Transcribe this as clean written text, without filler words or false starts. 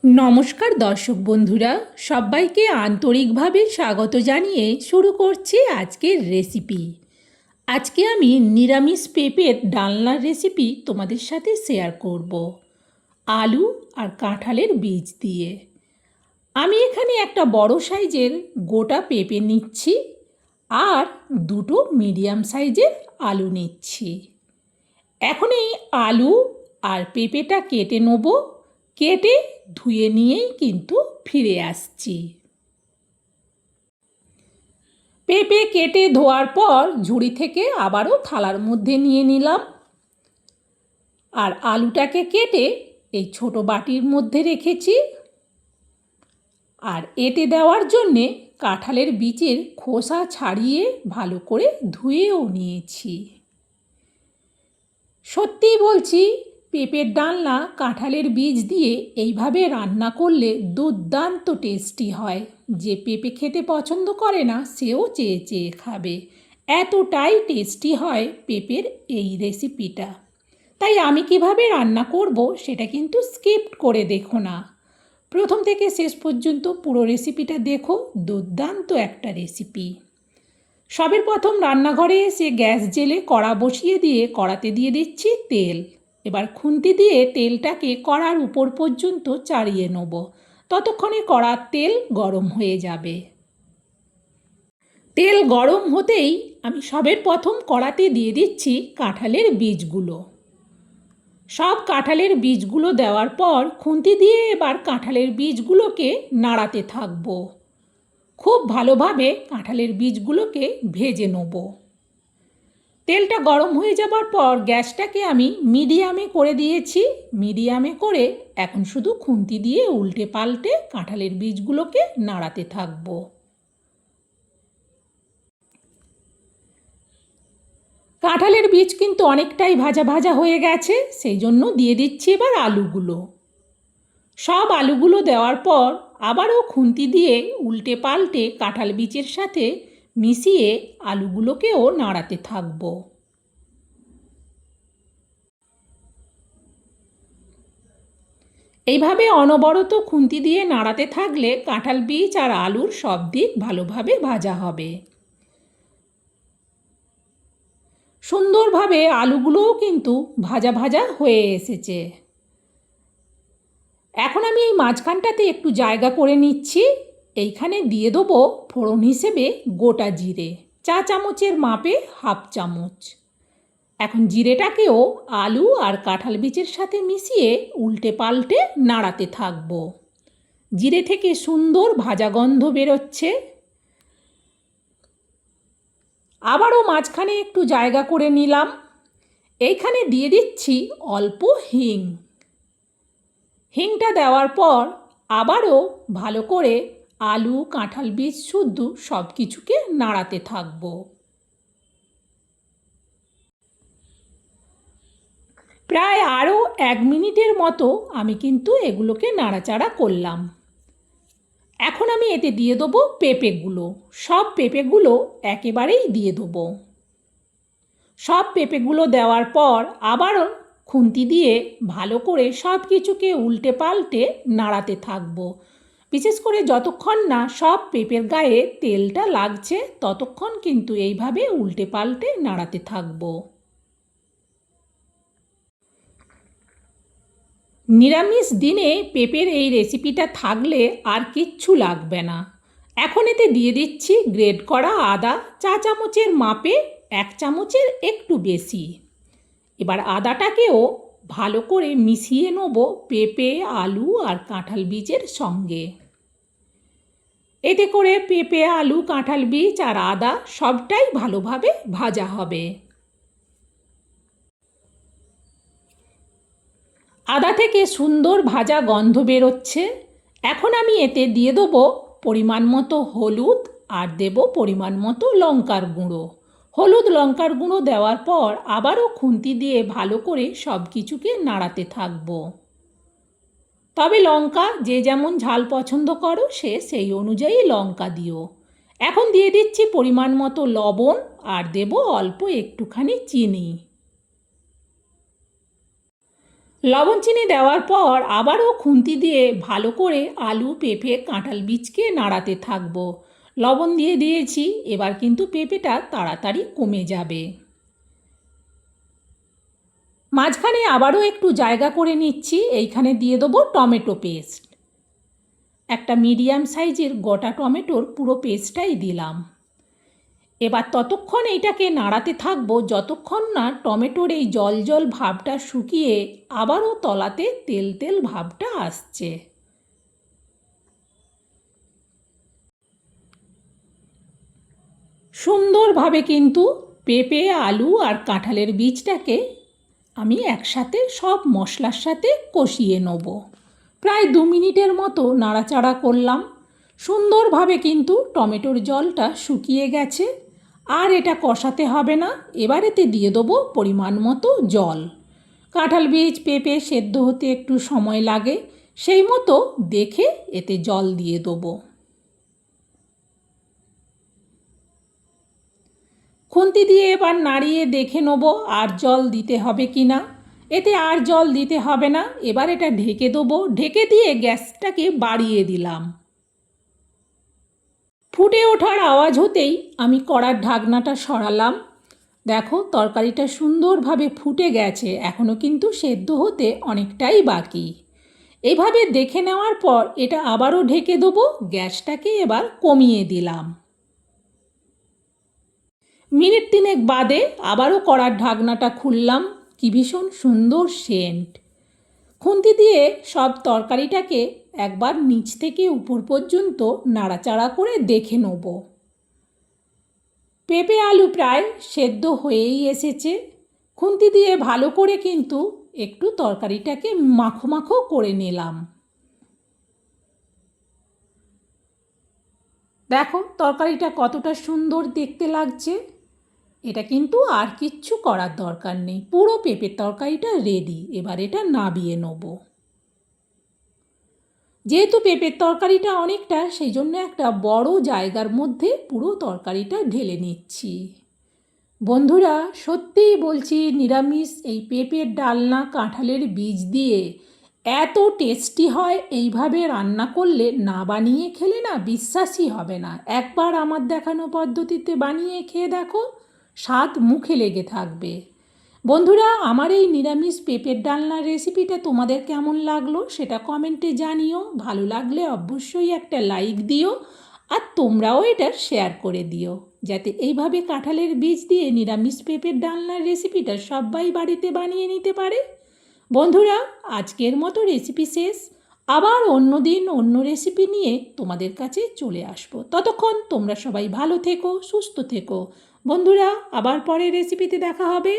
নমস্কার দর্শক বন্ধুরা, সবাইকে আন্তরিকভাবে স্বাগত জানিয়ে শুরু করছি আজকের রেসিপি। আজকে আমি নিরামিষ পেঁপের ডালনার রেসিপি তোমাদের সাথে শেয়ার করব আলু আর কাঁঠালের বীজ দিয়ে। আমি এখানে একটা বড় সাইজের গোটা পেঁপে নিচ্ছি আর দুটো মিডিয়াম সাইজের আলু নিচ্ছি। এখন এই আলু আর পেঁপেটা কেটে নেব। কেটে ধুয়ে নিয়েই কিন্তু ফিরে আসছি। পেঁপে কেটে ধোয়ার পর ঝুড়ি থেকে আবারও থালার মধ্যে নিয়ে নিলাম। আর আলুটাকে কেটে এই ছোট বাটির মধ্যে রেখেছি। আর এতে দেওয়ার জন্যে কাঁঠালের বীজের খোসা ছাড়িয়ে ভালো করে ধুয়েও নিয়েছি। সত্যিই বলছি, পেঁপের ডালনা কাঁঠালের বীজ দিয়ে এইভাবে রান্না করলে দুর্দান্ত টেস্টি হয়। যে পেঁপে খেতে পছন্দ করে না সেও চেয়ে চেয়ে খাবে, এতটাই টেস্টি হয় পেঁপের এই রেসিপিটা। তাই আমি কিভাবে রান্না করব সেটা কিন্তু স্কিপ করে দেখো না, প্রথম থেকে শেষ পর্যন্ত পুরো রেসিপিটা দেখো। দুর্দান্ত একটা রেসিপি। সবের প্রথম রান্নাঘরে এসে গ্যাস জেলে কড়া বসিয়ে দিয়ে কড়াতে দিয়ে দিচ্ছি তেল। এবার খুন্তি দিয়ে তেলটাকে কড়ার উপর পর্যন্ত চাড়িয়ে নেব। ততক্ষণে কড়ার তেল গরম হয়ে যাবে। তেল গরম হতেই আমি সবের প্রথম কড়াতে দিয়ে দিচ্ছি কাঁঠালের বীজগুলো। সব কাঁঠালের বীজগুলো দেওয়ার পর খুন্তি দিয়ে এবার কাঁঠালের বীজগুলোকে নাড়াতে থাকবো। খুব ভালোভাবে কাঁঠালের বীজগুলোকে ভেজে নেব। তেলটা গরম হয়ে যাবার পর গ্যাসটাকে আমি মিডিয়ামে করে দিয়েছি। মিডিয়ামে করে এখন শুধু খুন্তি দিয়ে উল্টে পাল্টে কাঁঠালের বীজগুলোকে নাড়াতে থাকব। কাঁঠালের বীজ কিন্তু অনেকটাই ভাজা ভাজা হয়ে গেছে, সেই জন্য দিয়ে দিচ্ছি এবার আলুগুলো। সব আলুগুলো দেওয়ার পর আবারও খুন্তি দিয়ে উল্টে পাল্টে কাঁঠাল বীজের সাথে মিশিয়ে আলুগুলোকেও নাড়াতে থাকব। এইভাবে অনবরত খুন্তি দিয়ে নাড়াতে থাকলে কাঁঠাল বীজ আর আলুর সব দিক ভালোভাবে ভাজা হবে। সুন্দরভাবে আলুগুলোও কিন্তু ভাজা ভাজা হয়ে এসেছে। এখন আমি এই মাঝখানটাতে একটু জায়গা করে নিচ্ছি। এইখানে দিয়ে দেবো ফোড়ন হিসেবে গোটা জিরে, চা চামচের মাপে হাফ চামচ। এখন জিরেটাকেও আলু আর কাঁঠাল বীজের সাথে মিশিয়ে উল্টে পাল্টে নাড়াতে থাকবো। জিরে থেকে সুন্দর ভাজা গন্ধ বেরোচ্ছে। আবারও মাঝখানে একটু জায়গা করে নিলাম। এইখানে দিয়ে দিচ্ছি অল্প হিং। হিংটা দেওয়ার পর আবারও ভালো করে আলু কাঁঠাল বীজ শুদ্ধ সব কিছুকে নাড়াতে থাকবো। প্রায় আরও 1 মিনিটের মতো আমি কিন্তু এগুলোকে নাড়াচাড়া করলাম। এখন আমি এতে দিয়ে দেবো পেঁপেগুলো। সব পেঁপেগুলো একেবারেই দিয়ে দেবো। সব পেঁপেগুলো দেওয়ার পর আবারও খুন্তি দিয়ে ভালো করে সব কিছুকে উল্টে পাল্টে নাড়াতে থাকবো। বিশেষ করে যতক্ষণ না সব পেঁপের গায়ে তেলটা লাগছে ততক্ষণ কিন্তু এইভাবে উল্টে পাল্টে নাড়াতে থাকবো। নিরামিষ দিনে পেঁপের এই রেসিপিটা থাকলে আর কিচ্ছু লাগবে না। এখন এতে দিয়ে দিচ্ছি গ্রেট করা আদা, চা চামচের মাপে 1 চামচের একটু বেশি। এবার আদাটাকেও ভালো করে মিশিয়ে নেব পেঁপে, আলু আর কাঁঠাল বীজের সঙ্গে। এতে করে পেঁপে, আলু, কাঁঠাল বীজ আর আদা সবটাই ভালোভাবে ভাজা হবে। আদা থেকে সুন্দর ভাজা গন্ধ বেরোচ্ছে। এখন আমি এতে দিয়ে দেবো পরিমাণ মতো হলুদ আর দেব পরিমাণ মতো লঙ্কার গুঁড়ো। হলুদ লঙ্কার গুঁড়ো দেওয়ার পর আবারও খুন্তি দিয়ে ভালো করে সব কিছুকে নাড়াতে থাকবো। তবে লঙ্কা যে যেমন ঝাল পছন্দ করো সে সেই অনুযায়ী লঙ্কা দিও। এখন দিয়ে দিচ্ছি পরিমাণ মতো লবণ আর দেব অল্প একটুখানি চিনি। লবণ চিনি দেওয়ার পর আবারও খুন্তি দিয়ে ভালো করে আলু পেঁপে কাঁঠাল বীজকে নাড়াতে থাকবো। লবণ দিয়ে দিয়েছি, এবার কিন্তু পেঁপেটা তাড়াতাড়ি কমে যাবে। মাঝখানে আবারও একটু জায়গা করে নিচ্ছি, এইখানে দিয়ে দেবো টমেটো পেস্ট। একটা মিডিয়াম সাইজের গোটা টমেটোর পুরো পেস্টটাই দিলাম। এবার ততক্ষণ এইটাকে নাড়াতে থাকবো যতক্ষণ না টমেটোর এই জল জল ভাবটা শুকিয়ে আবারও তলাতে তেল তেল ভাবটা আসছে। সুন্দরভাবে কিন্তু পেঁপে আলু আর কাঁঠালের বীজটাকে আমি একসাথে সব মশলার সাথে কষিয়ে নেব। প্রায় 2 মিনিটের মতো নাড়াচাড়া করলাম। সুন্দরভাবে কিন্তু টমেটোর জলটা শুকিয়ে গেছে, আর এটা কষাতে হবে না। এবার এতে দিয়ে দেবো পরিমাণ মতো জল। কাঁঠাল বীজ পেঁপে সেদ্ধ হতে একটু সময় লাগে, সেই মতো দেখে এতে জল দিয়ে দেবো। খুন্তি দিয়ে এবার নাড়িয়ে দেখে নেব আর জল দিতে হবে কি না। এতে আর জল দিতে হবে না। এবার এটা ঢেকে দেবো। ঢেকে দিয়ে গ্যাসটাকে বাড়িয়ে দিলাম। ফুটে ওঠার আওয়াজ হতেই আমি কড়ার ঢাকনাটা সরালাম। দেখো তরকারিটা সুন্দরভাবে ফুটে গেছে, এখনও কিন্তু সেদ্ধ হতে অনেকটাই বাকি। এইভাবে দেখে নেওয়ার পর এটা আবারও ঢেকে দেবো। গ্যাসটাকে এবার কমিয়ে দিলাম। মিনিট 3 বাদে আবারও কড়ার ঢাকনাটা খুললাম। কি ভীষণ সুন্দর সেন্ট। খুন্তি দিয়ে সব তরকারিটাকে একবার নিচ থেকে উপর পর্যন্ত নাড়াচাড়া করে দেখে নেব। পেঁপে আলু প্রায় সেদ্ধ হয়েই এসেছে। খুন্তি দিয়ে ভালো করে কিন্তু একটু তরকারিটাকে মাখো মাখো করে নিলাম। দেখো তরকারিটা কতটা সুন্দর দেখতে লাগছে। এটা কিন্তু আর কিচ্ছু করার দরকার নেই, পুরো পেঁপের তরকারিটা রেডি। এবার এটা নাবিয়ে নেব। যেহেতু পেঁপের তরকারিটা অনেকটা, সেই জন্য একটা বড় জায়গার মধ্যে পুরো তরকারিটা ঢেলে নিচ্ছি। বন্ধুরা সত্যিই বলছি, নিরামিষ এই পেঁপের ডালনা কাঁঠালের বীজ দিয়ে এত টেস্টি হয়। এইভাবে রান্না করলে না বানিয়ে খেলে না বিশ্বাসই হবে না। একবার আমার দেখানো পদ্ধতিতে বানিয়ে খেয়ে দেখো, স্বাদ মুখে লেগে থাকবে। বন্ধুরা আমার এই নিরামিষ পেঁপের ডালনার রেসিপিটা তোমাদের কেমন লাগলো সেটা কমেন্টে জানিও। ভালো লাগলে অবশ্যই একটা লাইক দিও, আর তোমরাও এটা শেয়ার করে দিও, যাতে এইভাবে কাঁঠালের বীজ দিয়ে নিরামিষ পেঁপের ডালনার রেসিপিটা সবাই বাড়িতে বানিয়ে নিতে পারে। বন্ধুরা আজকের মতো রেসিপি শেষ। আবার অন্য দিন অন্য রেসিপি নিয়ে তোমাদের কাছে চলে আসবো। ততক্ষণ তোমরা সবাই ভালো থেকো, সুস্থ থেকো। বন্ধুরা আবার পরের রেসিপিতে দেখা হবে।